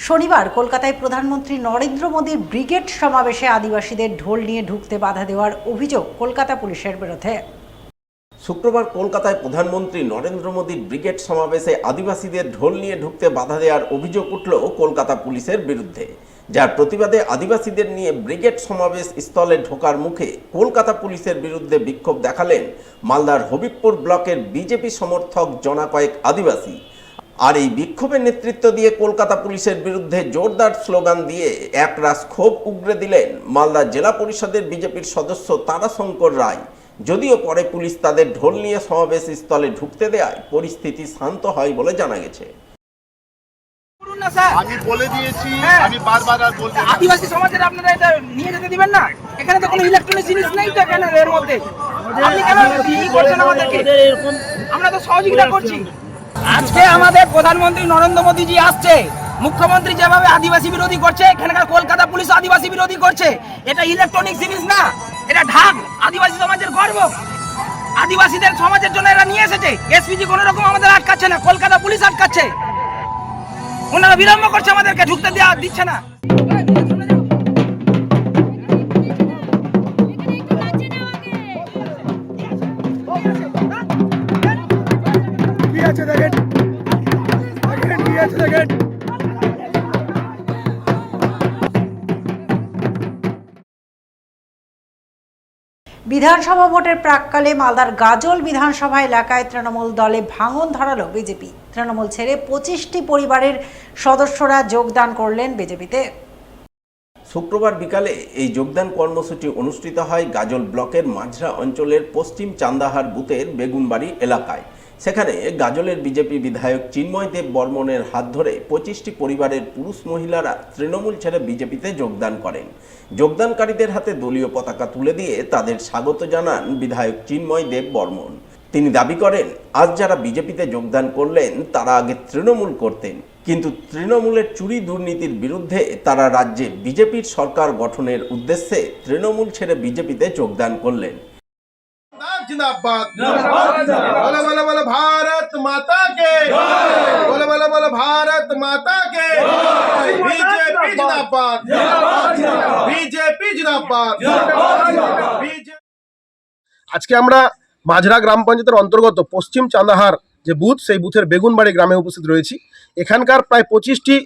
শনিবার কলকাতায় প্রধানমন্ত্রী নরেন্দ্র মোদীর ব্রিগেড সমাবেশে আদিবাসীদের ঢোল নিয়ে ঢুকতে বাধা দেওয়ার অভিযোগ কলকাতা পুলিশের বিরুদ্ধে। শুক্রবার কলকাতায় প্রধানমন্ত্রী নরেন্দ্র মোদীর ব্রিগেড সমাবেশে আদিবাসীদের ঢোল নিয়ে ঢুকতে বাধা দেওয়ার অভিযোগ উঠল কলকাতা পুলিশের বিরুদ্ধে, যার প্রতিবাদে আদিবাসীদের নিয়ে ব্রিগেড সমাবেশ স্থলে ঢোকার মুখে কলকাতা পুলিশের বিরুদ্ধে বিক্ষোভ দেখালেন মালদার হবিবপুর ব্লকের বিজেপি সমর্থক জনা কয়েক আদিবাসী। আর এই বিক্ষোভের নেতৃত্ব দিয়ে কলকাতা পুলিশের বিরুদ্ধে জোরদার স্লোগান দিয়ে একরাশ ক্ষোভ উগরে দিলেন মালদা জেলা পরিষদের বিজেপির সদস্য তারাশঙ্কর রায়। যদিও পরে পুলিশ তাদের ঢোল নিয়ে সমাবেশ স্থলে ঢুকতে দেওয়ায় পরিস্থিতি শান্ত হয় বলে জানা গেছে। আমি বলে দিয়েছি, আমি বারবার আর বলবো না। আদিবাসী সমাজের আপনারা এটা নিয়ে যেতে দিবেন না। এখানে তো কোনো ইলেকট্রনিক জিনিস নেই তো এখানে এর মধ্যে। আপনি কেন কি করছেন আমাদেরকে? আমরা তো সহযোগিতা করছি। আজকে আমাদের প্রধানমন্ত্রী নরেন্দ্র মোদীজি আসছে, মুখ্যমন্ত্রী যেভাবে আদিবাসী বিরোধী করছে, এখানকার কলকাতা পুলিশ আদিবাসী বিরোধী করছে। এটা ইলেকট্রনিক জিনিস না, এটা ঢাক, আদিবাসী সমাজের গর্ব। আদিবাসীদের সমাজের জন্য এরা নিয়ে এসেছে। এসপিজি কোনো রকম আমাদের আটকাচ্ছে না, কলকাতা পুলিশ আটকাচ্ছে। ওনারা বিলম্ব করছে, আমাদেরকে ঢুকতে দেওয়া দিচ্ছে না। বিধানসভা ভোটের প্রাক্কালে মালদার গাজল বিধানসভা এলাকায় তৃণমূল দলে ভাঙন ধরালো বিজেপি। তৃণমূল ছেড়ে 25টি পরিবারের সদস্যরা যোগদান করলেন বিজেপিতে। শুক্রবার বিকালে এই যোগদান কর্মসূচি অনুষ্ঠিত হয় গাজল ব্লকের মাঝরা অঞ্চলের পশ্চিম চান্দাহার বুথের বেগুনবাড়ি এলাকায়। সেখানে গাজলের বিজেপি বিধায়ক চিন্ময় দেব বর্মনের হাত ধরে 25টি পরিবারের পুরুষ মহিলারা তৃণমূল ছেড়ে বিজেপিতে যোগদান করেন। যোগদানকারীদের হাতে দলীয় পতাকা তুলে দিয়ে তাদের স্বাগত জানান বিধায়ক চিন্ময় দেব বর্মন। তিনি দাবি করেন, আজ যারা বিজেপিতে যোগদান করলেন তারা আগে তৃণমূল করতেন, কিন্তু তৃণমূলের চুরি দুর্নীতির বিরুদ্ধে তারা রাজ্যে বিজেপির সরকার গঠনের উদ্দেশ্যে তৃণমূল ছেড়ে বিজেপিতে যোগদান করলেন। जिंदाबाद बोले बोले बोले भारत माता के बोले बोले बोले भारत माता के बीजेपी जिंदाबाद बीजेपी जिंदाबाद। আজকে আমরা মাঝরা গ্রাম পঞ্চায়েতের অন্তর্গত পশ্চিম চান্দাহার যে বুথ, সেই বুথের বেগুনবাড়ি গ্রামে উপস্থিত রয়েছি। এখানকার প্রায় 25টি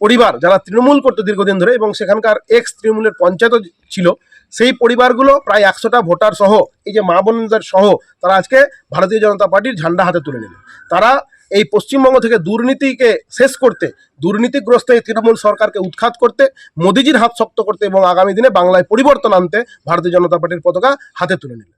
পরিবার যারা তৃণমূল করতে দীর্ঘদিন ধরে এবং সেখানকার এক্স তৃণমূলের পঞ্চায়েতও ছিল, সেই পরিবারগুলো প্রায় 100টা ভোটার সহ, এই যে মা বোনদের সহ, তারা আজকে ভারতীয় জনতা পার্টির ঝান্ডা হাতে তুলে নিল। তারা এই পশ্চিমবঙ্গ থেকে দুর্নীতিকে শেষ করতে, দুর্নীতিগ্রস্ত এই তৃণমূল সরকারকে উৎখাত করতে, মোদিজির হাত শক্ত করতে এবং আগামী দিনে বাংলায় পরিবর্তন আনতে ভারতীয় জনতা পার্টির পতাকা হাতে তুলে নিল।